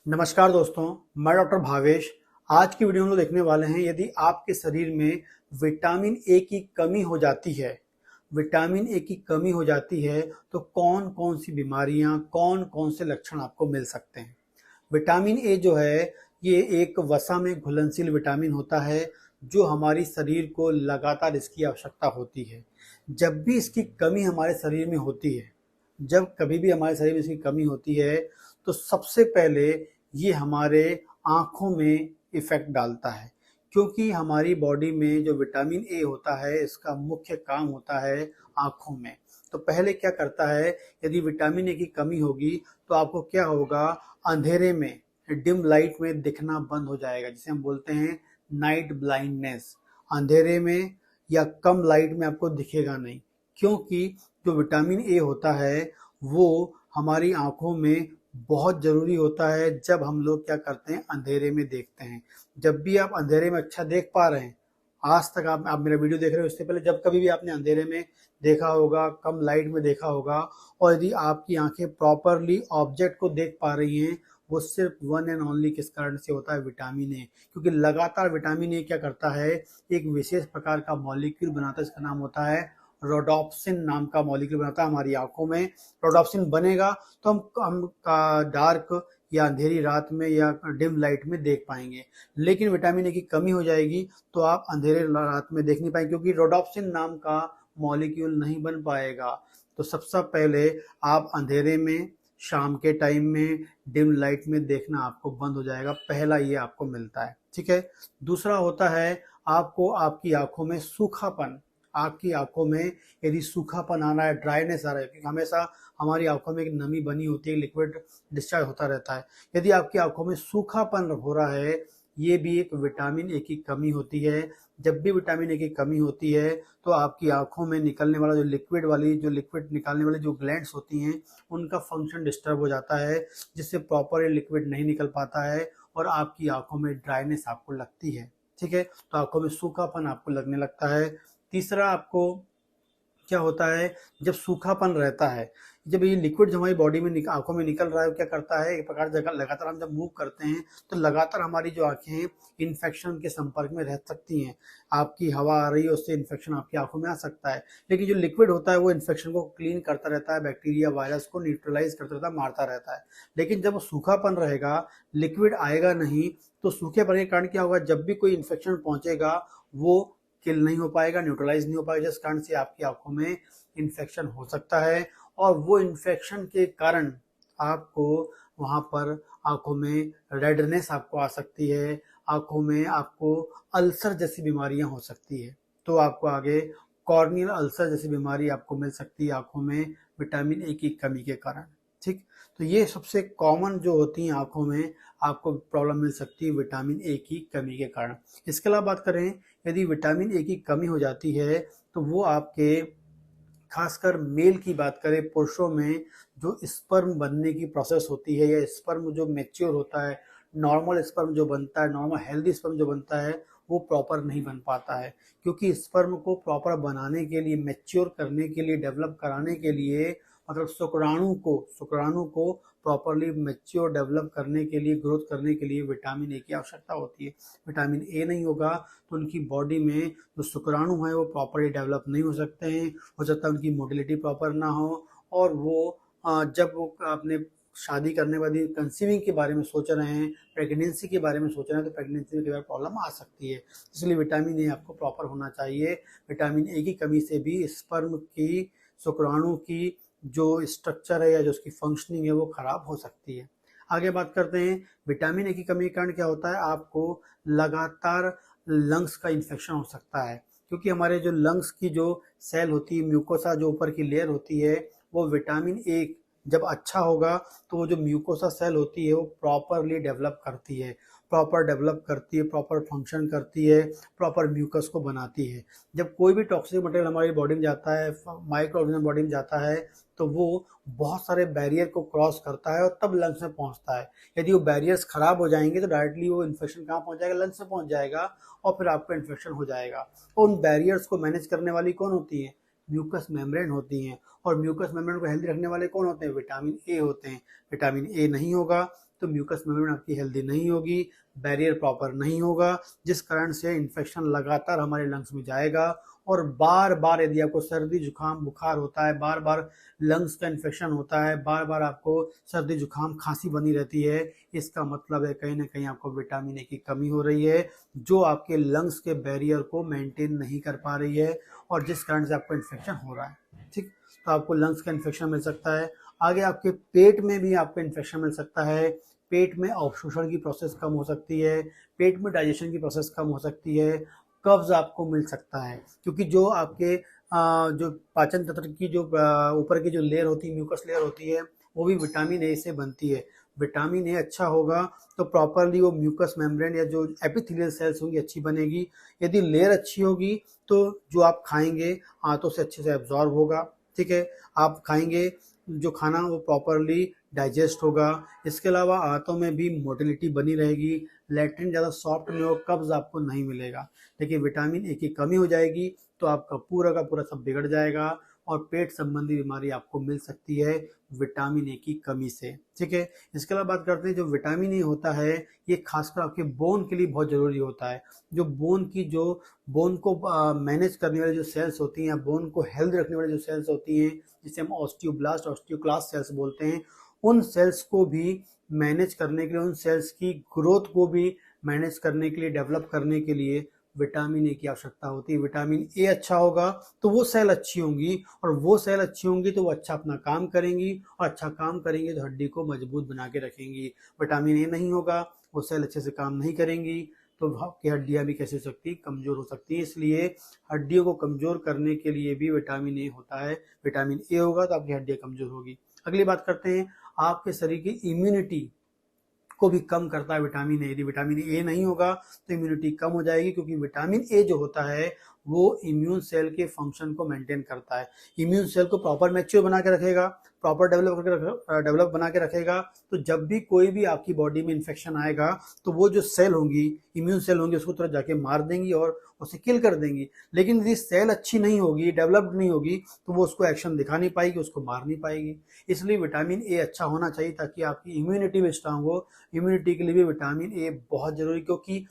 नमस्कार दोस्तों, मैं डॉक्टर भावेश। आज की वीडियो में लोग देखने वाले हैं यदि आपके शरीर में विटामिन ए की कमी हो जाती है, विटामिन ए की कमी हो जाती है तो कौन कौन सी बीमारियां, कौन कौन से लक्षण आपको मिल सकते हैं। विटामिन ए जो है ये एक वसा में घुलनशील विटामिन होता है जो हमारी शरीर को लगातार इसकी आवश्यकता होती है। जब भी इसकी कमी हमारे शरीर में होती है, जब कभी भी हमारे शरीर में इसकी कमी होती है तो सबसे पहले ये हमारे आँखों में इफ़ेक्ट डालता है, क्योंकि हमारी बॉडी में जो विटामिन ए होता है इसका मुख्य काम होता है आँखों में। तो पहले क्या करता है, यदि विटामिन ए की कमी होगी तो आपको क्या होगा, अंधेरे में, डिम लाइट में दिखना बंद हो जाएगा, जिसे हम बोलते हैं नाइट ब्लाइंडनेस। अंधेरे में या कम लाइट में आपको दिखेगा नहीं, क्योंकि जो विटामिन ए होता है वो हमारी आँखों में बहुत ज़रूरी होता है। जब हम लोग क्या करते हैं, अंधेरे में देखते हैं। जब भी आप अंधेरे में अच्छा देख पा रहे हैं, आज तक आप मेरा वीडियो देख रहे हो, इससे पहले जब कभी भी आपने अंधेरे में देखा होगा, कम लाइट में देखा होगा, और यदि आपकी आंखें प्रॉपरली ऑब्जेक्ट को देख पा रही हैं, वो सिर्फ वन एंड ओनली किस कारण से होता है, विटामिन ए। क्योंकि लगातार विटामिन ए क्या करता है, एक विशेष प्रकार का मॉलिक्यूल बनाता है, इसका नाम होता है रोडोप्सिन नाम का मॉलिक्यूल बनाता है हमारी आंखों में। रोडोप्सिन बनेगा तो हम डार्क या अंधेरी रात में या डिम लाइट में देख पाएंगे। लेकिन विटामिन ए की कमी हो जाएगी तो आप अंधेरे रात में देख नहीं पाएंगे, क्योंकि रोडोप्सिन नाम का मॉलिक्यूल नहीं बन पाएगा। तो सबसे पहले आप अंधेरे में, शाम के टाइम में, डिम लाइट में देखना आपको बंद हो जाएगा। पहला ये आपको मिलता है, ठीक है। दूसरा होता है आपको आपकी आंखों में सूखापन। आपकी आंखों में यदि सूखापन आ रहा है, ड्राइनेस आ रहा है, क्योंकि हमेशा हमारी आंखों में एक नमी बनी होती है, लिक्विड डिस्चार्ज होता रहता है। यदि आपकी आंखों में सूखापन हो रहा है, ये भी एक विटामिन ए की कमी होती है। जब भी विटामिन ए की कमी होती है तो आपकी आंखों में निकलने वाला जो लिक्विड निकालने वाली जो ग्लैंड्स होती हैं, उनका फंक्शन डिस्टर्ब हो जाता है, जिससे प्रॉपर लिक्विड नहीं निकल पाता है और आपकी आंखों में ड्राइनेस आपको लगती है, ठीक है। तो आंखों में सूखापन आपको लगने लगता है। तीसरा आपको क्या होता है, जब सूखापन रहता है, जब ये लिक्विड जो हमारी बॉडी में आंखों में निकल रहा है, क्या करता है, एक प्रकार से लगातार हम जब मूव करते हैं तो लगातार हमारी जो आंखें हैं इन्फेक्शन के संपर्क में रह सकती हैं। आपकी हवा आ रही है, उससे इन्फेक्शन आपकी आंखों में आ सकता है। लेकिन जो लिक्विड होता है वो इन्फेक्शन को क्लीन करता रहता है, बैक्टीरिया वायरस को न्यूट्रलाइज करता रहता है, मारता रहता है। लेकिन जब सूखापन रहेगा, लिक्विड आएगा नहीं, तो सूखेपन के कारण क्या होगा, जब भी कोई इन्फेक्शन पहुंचेगा वो किल नहीं हो पाएगा, न्यूट्रलाइज नहीं हो पाएगा, जिस कारण से आपकी आंखों में इन्फेक्शन हो सकता है। और वो इन्फेक्शन के कारण आपको वहाँ पर आंखों में रेडनेस आपको आ सकती है, आंखों में आपको अल्सर जैसी बीमारियां हो सकती है। तो आपको आगे कॉर्नियल अल्सर जैसी बीमारी आपको मिल सकती है आंखों में विटामिन ए की कमी के कारण, ठीक। तो ये सबसे कॉमन जो होती हैं आंखों में आपको प्रॉब्लम मिल सकती है विटामिन ए की कमी के कारण। इसके अलावा बात करें, यदि विटामिन ए की कमी हो जाती है तो वो आपके, खासकर मेल की बात करें, पुरुषों में जो स्पर्म बनने की प्रोसेस होती है या स्पर्म जो मैच्योर होता है, नॉर्मल स्पर्म जो बनता है, नॉर्मल हेल्दी स्पर्म जो बनता है, वो प्रॉपर नहीं बन पाता है। क्योंकि स्पर्म को प्रॉपर बनाने के लिए, मैच्योर करने के लिए, डेवलप कराने के लिए, मतलब शुक्राणु को प्रॉपरली मैच्योर डेवलप करने के लिए, ग्रोथ करने के लिए विटामिन ए की आवश्यकता होती है। विटामिन ए नहीं होगा तो उनकी बॉडी में जो शुक्राणु है वो प्रॉपरली डेवलप नहीं हो सकते हैं। हो सकता है उनकी मोटिलिटी प्रॉपर ना हो, और वो जब वो अपने शादी करने वाली कंसीविंग के बारे में सोच रहे हैं, प्रेगनेंसी के बारे में सोच रहे हैं, तो प्रेगनेंसी के बारे में प्रॉब्लम आ सकती है। इसलिए विटामिन ए आपको प्रॉपर होना चाहिए। विटामिन ए की कमी से भी स्पर्म की, शुक्राणु की जो स्ट्रक्चर है या जो उसकी फंक्शनिंग है वो खराब हो सकती है। आगे बात करते हैं, विटामिन ए की कमी के कारण क्या होता है, आपको लगातार लंग्स का इन्फेक्शन हो सकता है। क्योंकि हमारे जो लंग्स की जो सेल होती है, म्यूकोसा जो ऊपर की लेयर होती है, वो विटामिन ए जब अच्छा होगा तो वो जो म्यूकोसा सेल होती है वो प्रॉपरली डेवलप करती है, प्रॉपर फंक्शन करती है, प्रॉपर म्यूकस को बनाती है। जब कोई भी टॉक्सिक मटेरियल हमारी बॉडी में जाता है, माइक्रो ऑर्गेनिज्म बॉडी में जाता है, तो वो बहुत सारे बैरियर को क्रॉस करता है और तब लंग्स में पहुंचता है। यदि वो बैरियर्स खराब हो जाएंगे तो डायरेक्टली वो इन्फेक्शन कहाँ पहुंच जाएगा, लंग्स में पहुंच जाएगा, और फिर आपको इन्फेक्शन हो जाएगा। तो उन बैरियर्स को मैनेज करने वाली कौन होती है, म्यूकस मेम्ब्रेन होती हैं। और म्यूकस मेम्ब्रेन को हेल्दी रखने वाले कौन होते हैं, विटामिन ए होते हैं। विटामिन ए नहीं होगा तो म्यूकस मेम्ब्रेन आपकी हेल्दी नहीं होगी, बैरियर प्रॉपर नहीं होगा, जिस कारण से इन्फेक्शन लगातार हमारे लंग्स में जाएगा। और बार बार यदि आपको सर्दी जुकाम बुखार होता है, बार बार लंग्स का इन्फेक्शन होता है, बार बार आपको सर्दी जुकाम खांसी बनी रहती है, इसका मतलब है कहीं ना कहीं आपको विटामिन ए की कमी हो रही है, जो आपके लंग्स के बैरियर को मेंटेन नहीं कर पा रही है, और जिस कारण से आपको इन्फेक्शन हो रहा है। ठीक, तो आपको लंग्स का इन्फेक्शन मिल सकता है। आगे आपके पेट में भी आपको इन्फेक्शन मिल सकता है, पेट में अवशोषण की प्रोसेस कम हो सकती है, पेट में डाइजेशन की प्रोसेस कम हो सकती है, कब्ज आपको मिल सकता है, क्योंकि जो आपके जो पाचन तंत्र की जो ऊपर की जो लेयर होती है, म्यूकस लेयर होती है, वो भी विटामिन ए से बनती है। विटामिन ए अच्छा होगा तो प्रॉपरली वो म्यूकस मेम्ब्रेन या जो एपिथेलियल सेल्स होंगी अच्छी बनेगी। यदि लेयर अच्छी होगी तो जो आप खाएंगे आंतों से अच्छे से एब्जॉर्ब होगा। ठीक है, आप खाएंगे जो खाना वो प्रॉपरली डाइजेस्ट होगा। इसके अलावा आंतों में भी मोटिलिटी बनी रहेगी, लैट्रिन ज़्यादा सॉफ्ट नहीं होगा, कब्ज आपको नहीं मिलेगा। लेकिन विटामिन ए की कमी हो जाएगी तो आपका पूरा का पूरा सब बिगड़ जाएगा और पेट संबंधी बीमारी आपको मिल सकती है विटामिन ए की कमी से। ठीक है, इसके अलावा बात करते हैं जो विटामिन ए होता है ये खासकर आपके बोन के लिए बहुत ज़रूरी होता है। जो बोन को मैनेज करने वाली जो सेल्स होती हैं या बोन को हेल्थ रखने वाली जो सेल्स होती हैं, जिसे हम ऑस्टियोब्लास्ट ऑस्टियोक्लास्ट सेल्स बोलते हैं, उन सेल्स को भी मैनेज करने के लिए, उन सेल्स की ग्रोथ को भी मैनेज करने के लिए, डेवलप करने के लिए विटामिन ए की आवश्यकता होती है। विटामिन ए अच्छा होगा तो वो सेल अच्छी होंगी, और वो सेल अच्छी होंगी तो वो अच्छा अपना काम करेंगी, और अच्छा काम करेंगी तो हड्डी को मजबूत बना के रखेंगी। विटामिन ए नहीं होगा, वो सेल अच्छे से काम नहीं करेंगी तो आपकी हड्डियां भी कैसे हो सकती, कमजोर हो सकती है। इसलिए हड्डियों को कमजोर करने के लिए भी विटामिन ए होता है। विटामिन ए होगा तो आपकी हड्डियां कमजोर होगी। अगली बात करते हैं, आपके शरीर की इम्यूनिटी को भी कम करता है विटामिन ए। यदि विटामिन ए नहीं होगा तो इम्यूनिटी कम हो जाएगी, क्योंकि विटामिन ए जो होता है वो इम्यून सेल के फंक्शन को मेंटेन करता है, इम्यून सेल को प्रॉपर मैच्योर बना के रखेगा, प्रॉपर डेवलप बना के रखेगा। तो जब भी कोई भी आपकी बॉडी में इन्फेक्शन आएगा तो वो जो सेल होंगी, इम्यून सेल होंगी, उसको तुरंत जाके मार देंगी और उसे किल कर देंगी। लेकिन यदि सेल अच्छी नहीं होगी, डेवलप्ड नहीं होगी, तो वो उसको एक्शन दिखा नहीं पाएगी, उसको मार नहीं पाएगी। इसलिए विटामिन ए अच्छा होना चाहिए ताकि आपकी इम्यूनिटी भी स्ट्रांग हो। इम्यूनिटी के लिए भी विटामिन ए बहुत जरूरी, क्योंकि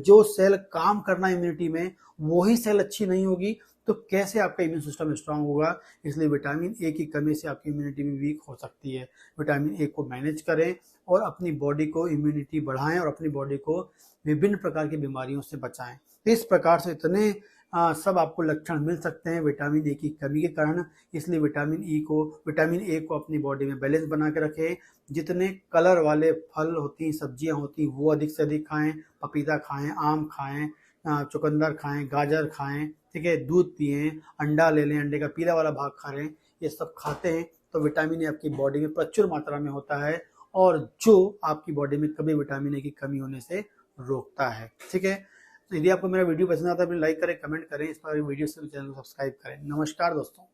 जो सेल काम करना है इम्यूनिटी में, वही सेल अच्छी नहीं होगी तो कैसे आपका इम्यून सिस्टम स्ट्रांग होगा। इसलिए विटामिन ए की कमी से आपकी इम्यूनिटी भी वीक हो सकती है। विटामिन ए को मैनेज करें और अपनी बॉडी को इम्यूनिटी बढ़ाएं और अपनी बॉडी को विभिन्न प्रकार की बीमारियों से बचाएं। तो इस प्रकार से इतने सब आपको लक्षण मिल सकते हैं विटामिन ए की कमी के कारण। इसलिए विटामिन ए को अपनी बॉडी में बैलेंस बना के रखें। जितने कलर वाले फल होती, सब्जियां होती, वो अधिक से अधिक खाएं। पपीता खाएं, आम खाएं, चुकंदर खाएं, गाजर खाएं। ठीक है, दूध पिएं, अंडा ले लें, अंडे का पीला वाला भाग खा लें। ये सब खाते हैं तो विटामिन ए आपकी बॉडी में प्रचुर मात्रा में होता है, और जो आपकी बॉडी में कभी विटामिन ए की कमी होने से रोकता है। ठीक है, तो यदि आपको मेरा वीडियो पसंद आता है तो लाइक करें, कमेंट करें, इस पर वीडियो से चैनल को सब्सक्राइब करें। नमस्कार दोस्तों।